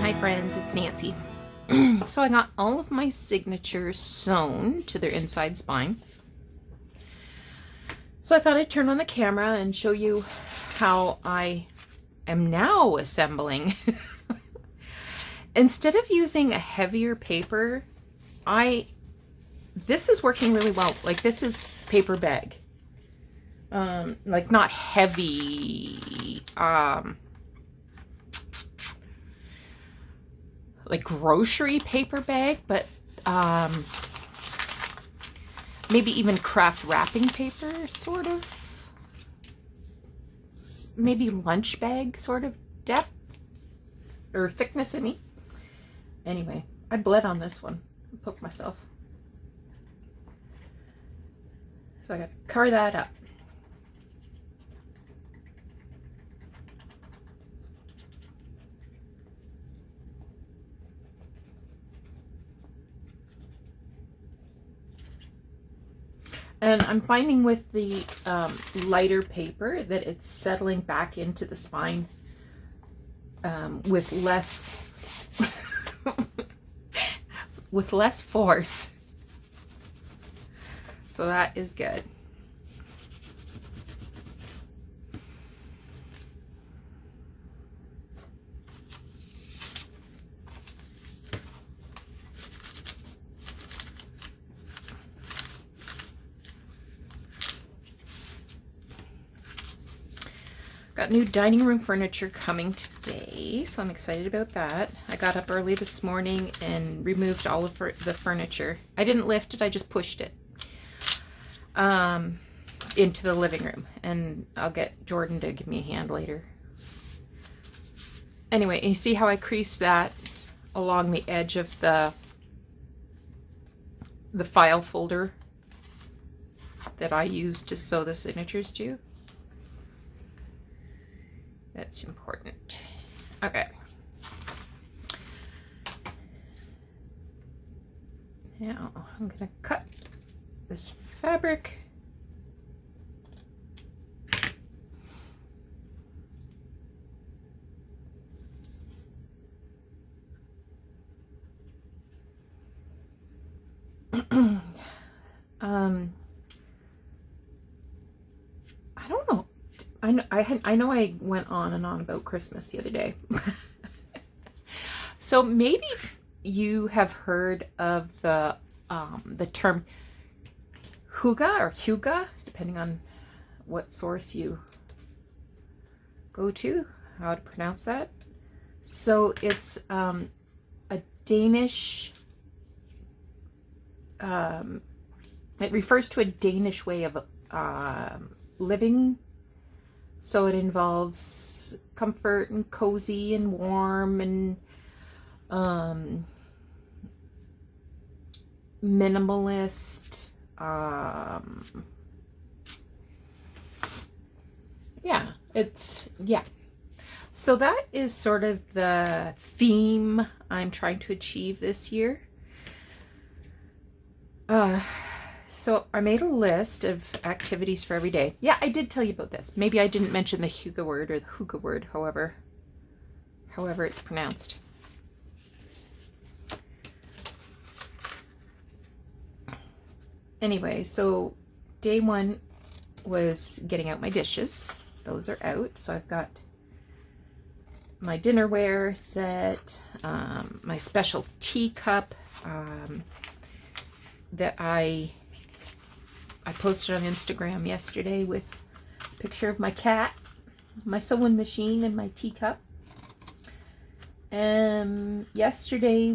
Hi friends, it's Nancy. So I got all of my signatures sewn to their inside spine. So I thought I'd turn on the camera and show you how I am now assembling. Instead of using a heavier paper, this is working really well. Like, this is paper bag. Like, not heavy, like grocery paper bag, but maybe even craft wrapping paper, sort of. Maybe lunch bag sort of depth or thickness in me. Anyway, I bled on this one. I poked myself. So I gotta cover that up. And I'm finding with the lighter paper that it's settling back into the spine with less with less force. So that is good. Got new dining room furniture coming today, so I'm excited about that. I got up early this morning and removed all of the furniture. I didn't lift it, I just pushed it into the living room, and I'll get Jordan to give me a hand later. Anyway, you see how I creased that along the edge of the file folder that I used to sew the signatures to? That's important. Okay. Now I'm going to cut this fabric. I don't know. I know I went on and on about Christmas the other day. So maybe you have heard of the term Hygge or Hygge, depending on what source you go to, how to pronounce that. So it's a Danish, it refers to a Danish way of living. So it involves comfort and cozy and warm and minimalist. Yeah. So that is sort of the theme I'm trying to achieve this year. So I made a list of activities for every day. Yeah, I did tell you about this. Maybe I didn't mention the Hygge word or the Hygge word, however it's pronounced. Anyway, so day one was getting out my dishes. Those are out. So I've got my dinnerware set, my special teacup that I posted on Instagram yesterday with a picture of my cat, my sewing machine, and my teacup. Yesterday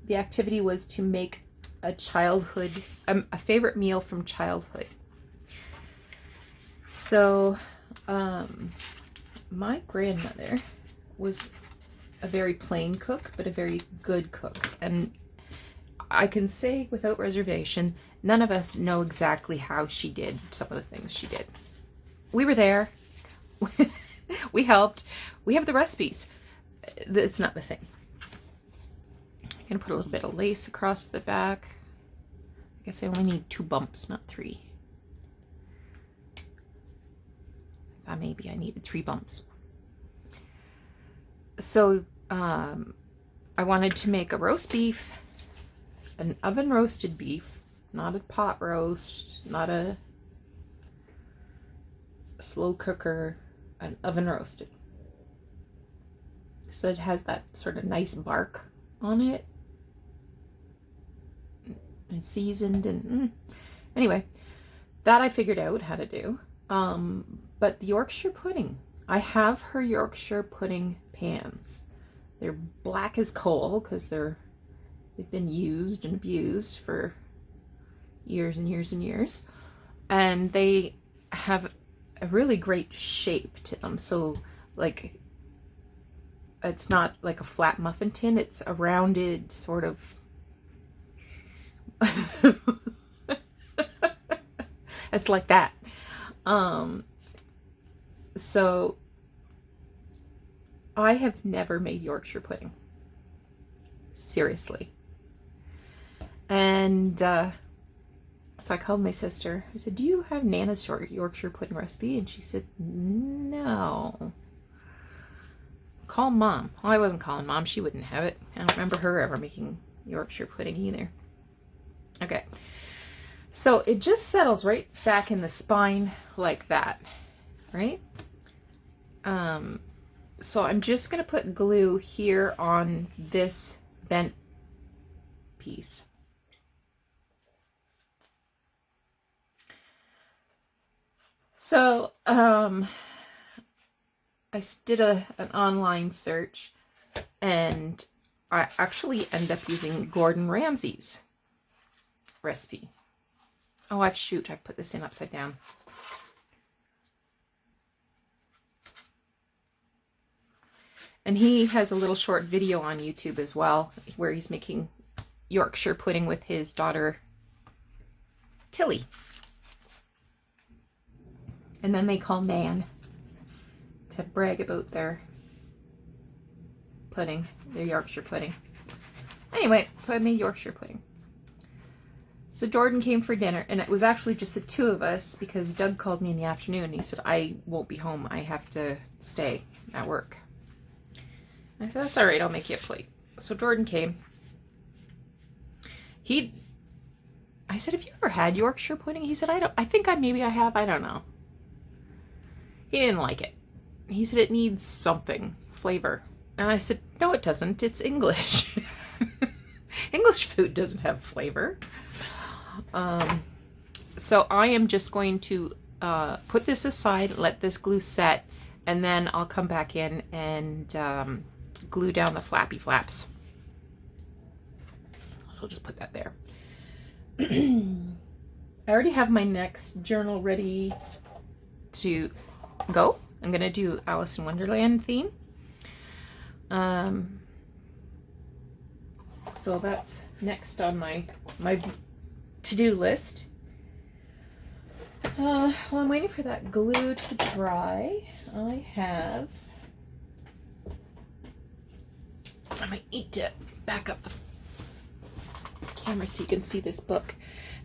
the activity was to make a favorite meal from childhood. So, my grandmother was a very plain cook, but a very good cook. And I can say without reservation, none of us know exactly how she did some of the things she did. We were there. We helped. We have the recipes. It's not the same. I'm going to put a little bit of lace across the back. I guess I only need 2 bumps, not 3. Maybe I needed 3 bumps. So I wanted to make a roast beef, an oven roasted beef, not a pot roast, not a slow cooker, an oven roasted. So it has that sort of nice bark on it, and seasoned, and anyway, that I figured out how to do. But the Yorkshire pudding, I have her Yorkshire pudding pans. They're black as coal because they've been used and abused for years and years and years, and they have a really great shape to them. So like, it's not like a flat muffin tin, it's a rounded sort of it's like that. So I have never made Yorkshire pudding, seriously. And so I called my sister. I said, do you have Nana's Yorkshire pudding recipe? And she said, no. Call Mom. Well, I wasn't calling Mom. She wouldn't have it. I don't remember her ever making Yorkshire pudding either. Okay. So it just settles right back in the spine like that, right? So I'm just going to put glue here on this bent piece. So, I did an online search, and I actually ended up using Gordon Ramsay's recipe. Oh, I put this in upside down. And he has a little short video on YouTube as well, where he's making Yorkshire pudding with his daughter, Tilly. And then they call Nan to brag about their pudding, their Yorkshire pudding. Anyway, so I made Yorkshire pudding. So Jordan came for dinner, and it was actually just the two of us because Doug called me in the afternoon and he said, I won't be home. I have to stay at work. I said, that's all right. I'll make you a plate. So Jordan came. I said, have you ever had Yorkshire pudding? He said, I think maybe I have. I don't know. He didn't like it. He said it needs something, flavor. And I said, no, it doesn't. It's English. English food doesn't have flavor. So I am just going to put this aside, let this glue set, and then I'll come back in and glue down the flappy flaps. So I'll just put that there. I already have my next journal ready to go. I'm going to do Alice in Wonderland theme. So that's next on my to-do list. While I'm waiting for that glue to dry, I might need to back up the camera so you can see this book.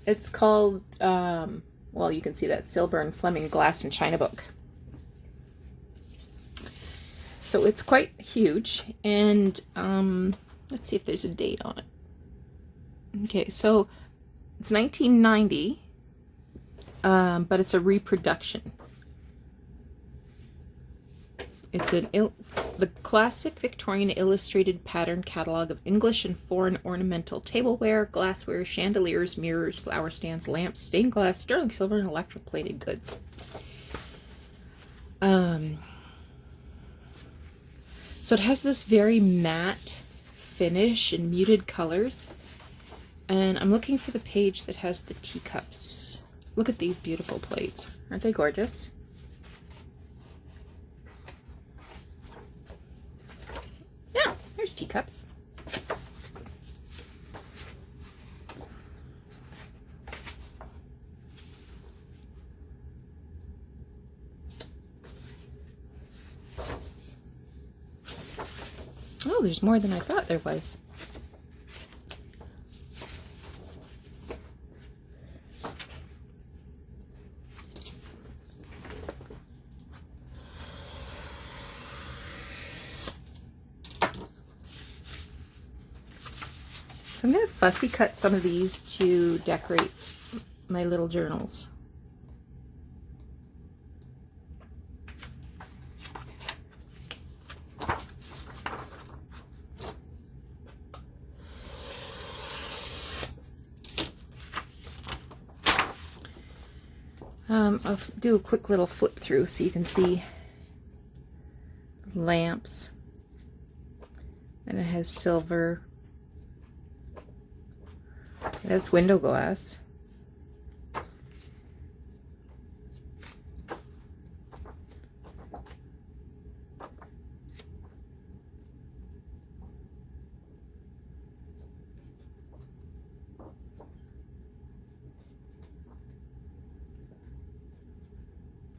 It's called, well, you can see that Silver and Fleming Glass and China book. So it's quite huge, and let's see if there's a date on it. Okay, so it's 1990, but it's a reproduction. It's the classic Victorian illustrated pattern catalog of English and foreign ornamental tableware, glassware, chandeliers, mirrors, flower stands, lamps, stained glass, sterling silver, and electroplated goods. So it has this very matte finish and muted colors. And I'm looking for the page that has the teacups. Look at these beautiful plates. Aren't they gorgeous? Yeah, there's teacups. Oh, there's more than I thought there was. So I'm going to fussy cut some of these to decorate my little journals. I'll do a quick little flip through so you can see lamps, and it has silver. That's window glass.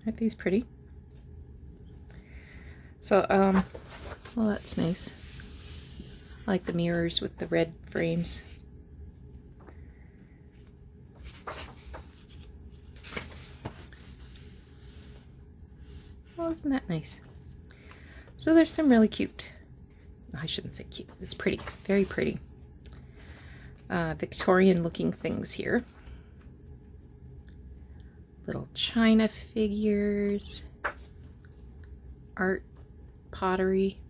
Aren't these pretty? So, well, that's nice. I like the mirrors with the red frames. Well, isn't that nice? So there's some really cute, I shouldn't say cute, it's pretty, very pretty, Victorian looking things here. Little china figures, art, pottery.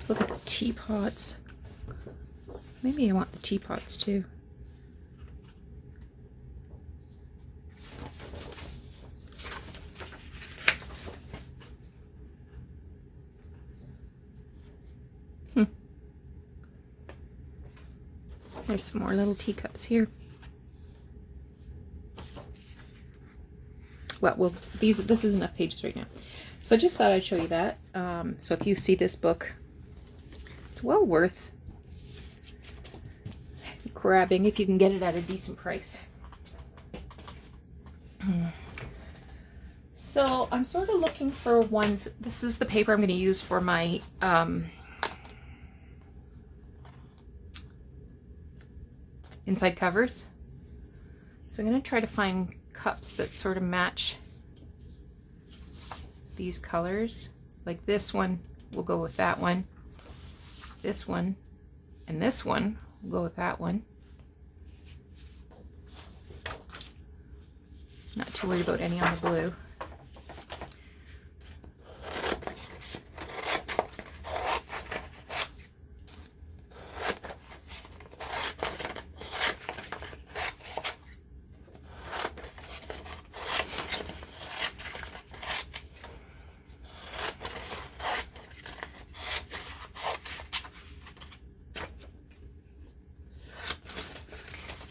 Look at the teapots. Maybe I want the teapots too. There's some more little teacups here. Well, this is enough pages right now. So I just thought I'd show you that. So if you see this book, it's well worth grabbing if you can get it at a decent price. So I'm sort of looking for ones. This is the paper I'm going to use for my inside covers. So I'm going to try to find cups that sort of match these colors. Like this one will go with that one. This one and this one will go with that one. Not too worried about any on the blue.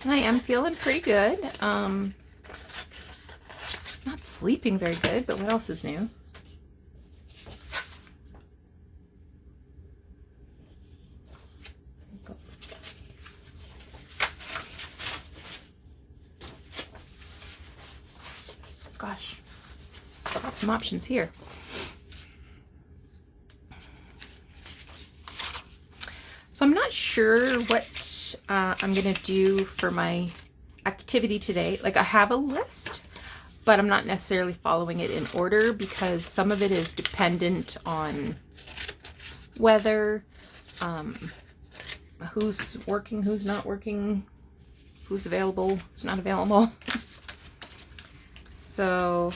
I am feeling pretty good. Not sleeping very good, but what else is new? Gosh, got some options here. So I'm not sure what I'm gonna do for my activity today. Like, I have a list, but I'm not necessarily following it in order because some of it is dependent on weather, who's working, who's not working, who's available, who's not available. So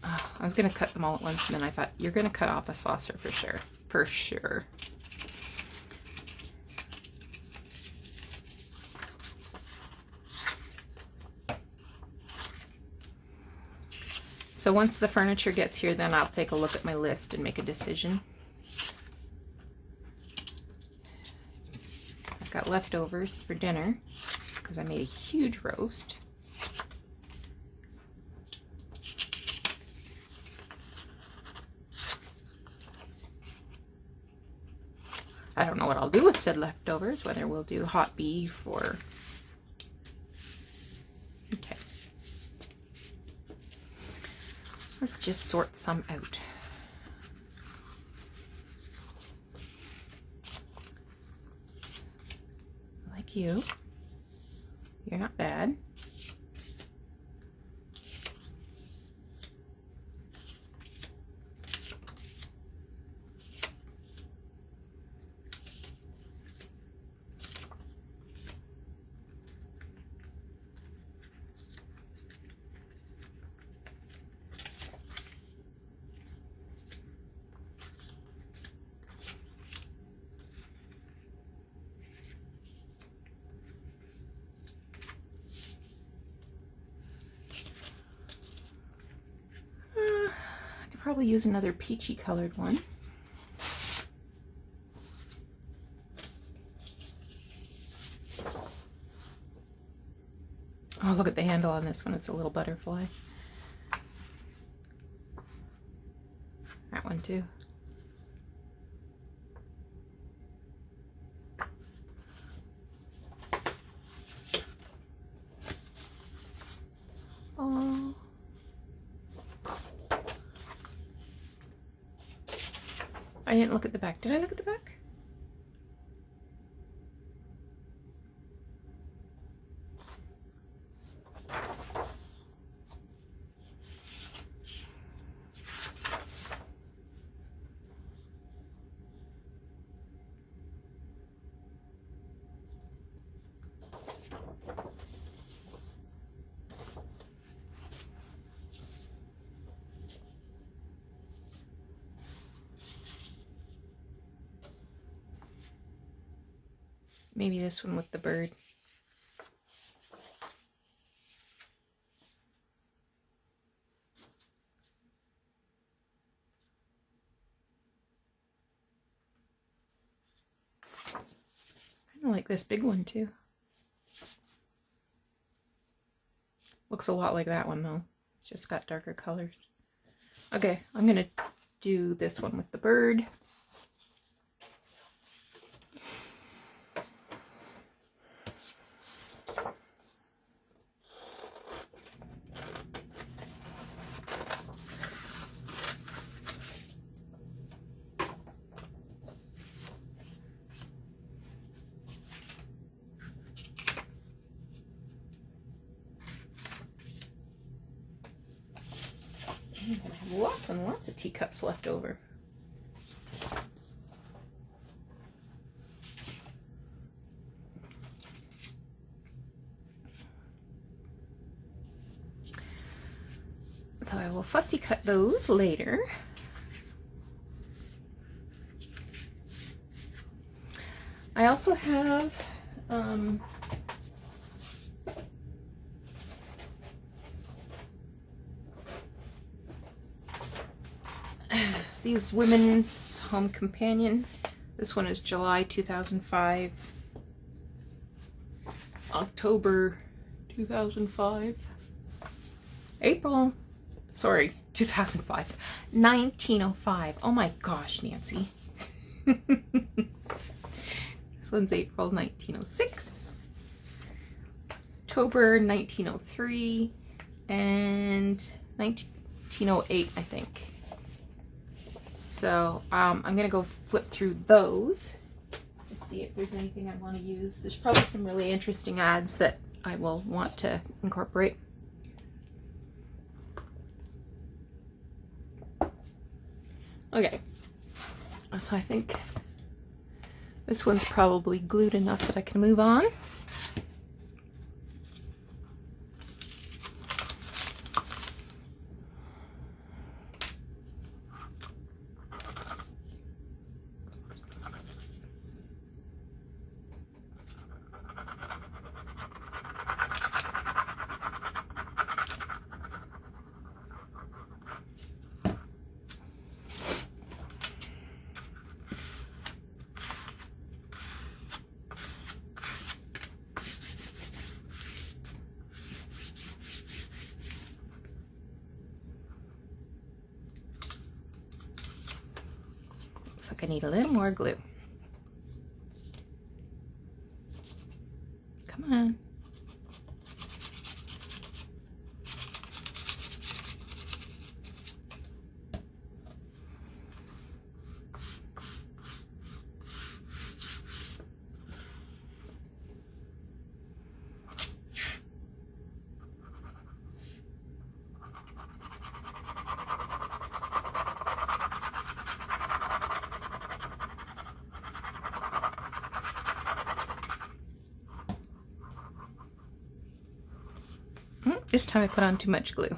I was gonna cut them all at once, and then I thought, you're gonna cut off a saucer for sure. For sure. So once the furniture gets here, then I'll take a look at my list and make a decision. I've got leftovers for dinner because I made a huge roast. I don't know what I'll do with said leftovers, whether we'll do hot beef or... Okay. Let's just sort some out. Like you. You're not bad. probably use another peachy colored one. Oh, look at the handle on this one. It's a little butterfly. That one too. Oh. I didn't look at the back. Did I look at the back? Maybe this one with the bird. I like this big one too. Looks a lot like that one though. It's just got darker colors. Okay, I'm gonna do this one with the bird. I'm gonna have lots and lots of teacups left over. So I will fussy cut those later. I also have these Women's Home Companion. This one is July 2005, October 2005, April, sorry, 2005, 1905. Oh my gosh, Nancy. This one's April 1906, October 1903, and 1908, I think. So I'm gonna go flip through those to see if there's anything I want to use. There's probably some really interesting ads that I will want to incorporate. Okay, so I think this one's probably glued enough that I can move on. Looks like I need a little more glue. Come on. This time I put on too much glue.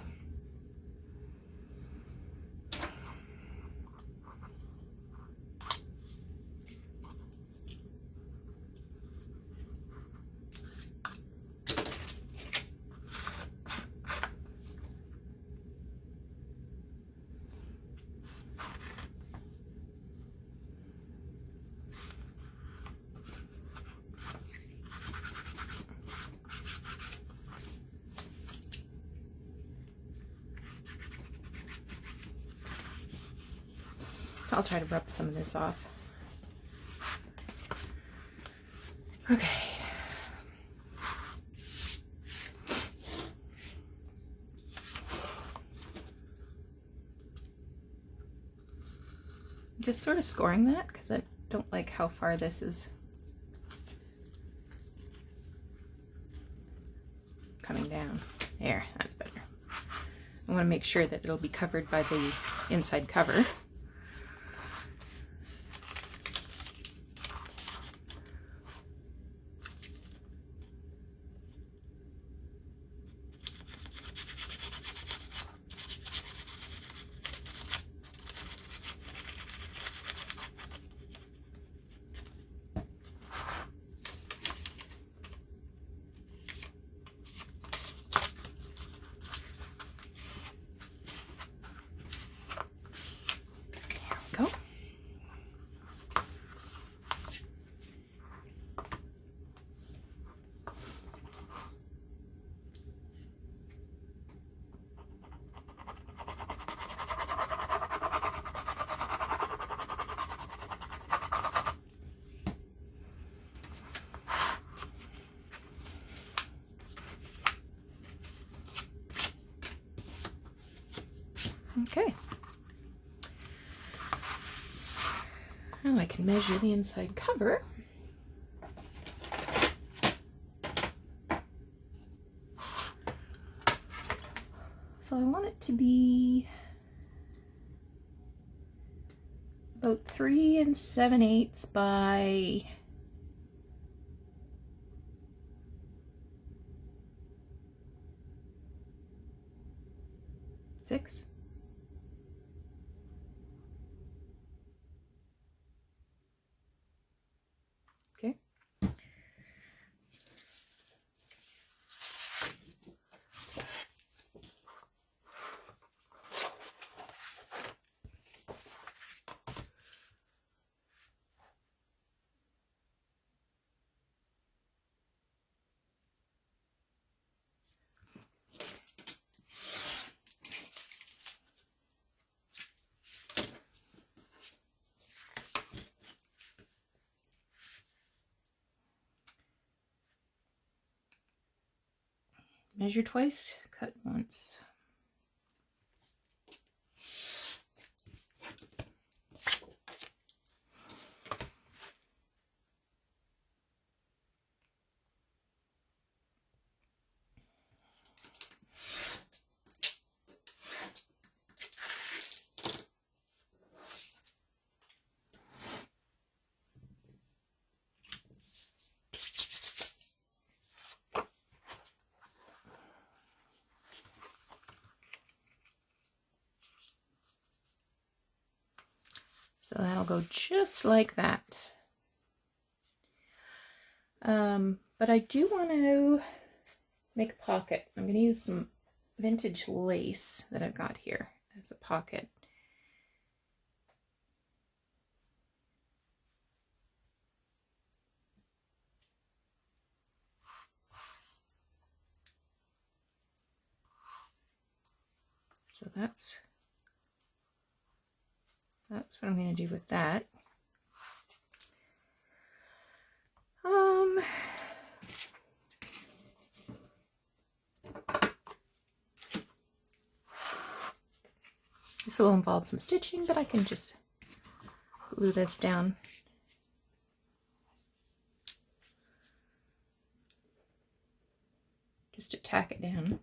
I'll try to rub some of this off. Okay. Just sort of scoring that because I don't like how far this is coming down. There, that's better. I want to make sure that it'll be covered by the inside cover. Go. Okay. Now I can measure the inside cover. So I want it to be about 3 7/8 by 6. Okay. Measure twice, cut once. So that'll go just like that. But I do want to make a pocket. I'm going to use some vintage lace that I've got here as a pocket. So that's what I'm going to do with that. This will involve some stitching, but I can just glue this down. Just to tack it down.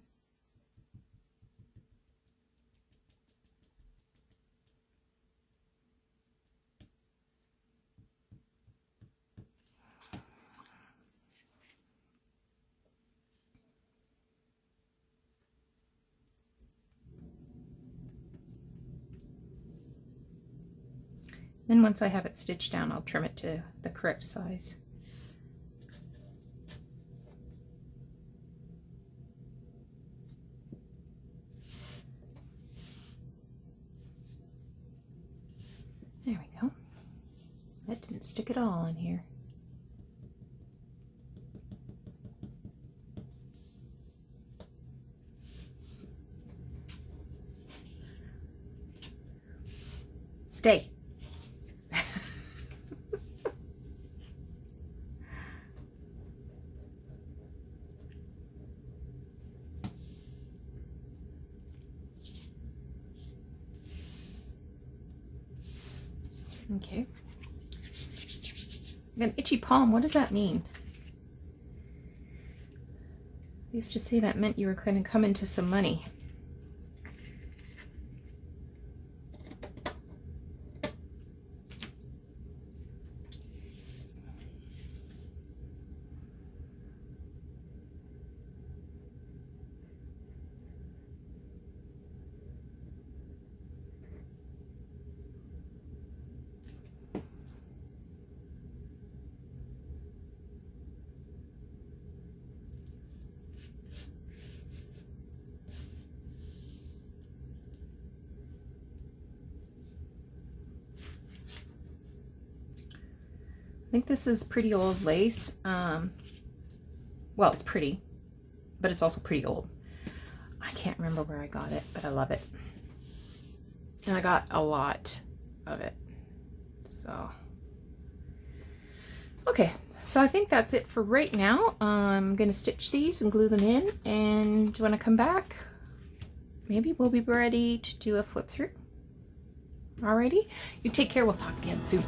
Then once I have it stitched down, I'll trim it to the correct size. There we go. That didn't stick at all in here. Stay. Okay. I got an itchy palm. What does that mean? I used to say that meant you were going to come into some money. I think this is pretty old lace. Well, it's pretty, but it's also pretty old. I can't remember where I got it, but I love it. And I got a lot of it. So, okay. So I think that's it for right now. I'm going to stitch these and glue them in. And when I come back, maybe we'll be ready to do a flip through. Alrighty. You take care. We'll talk again soon.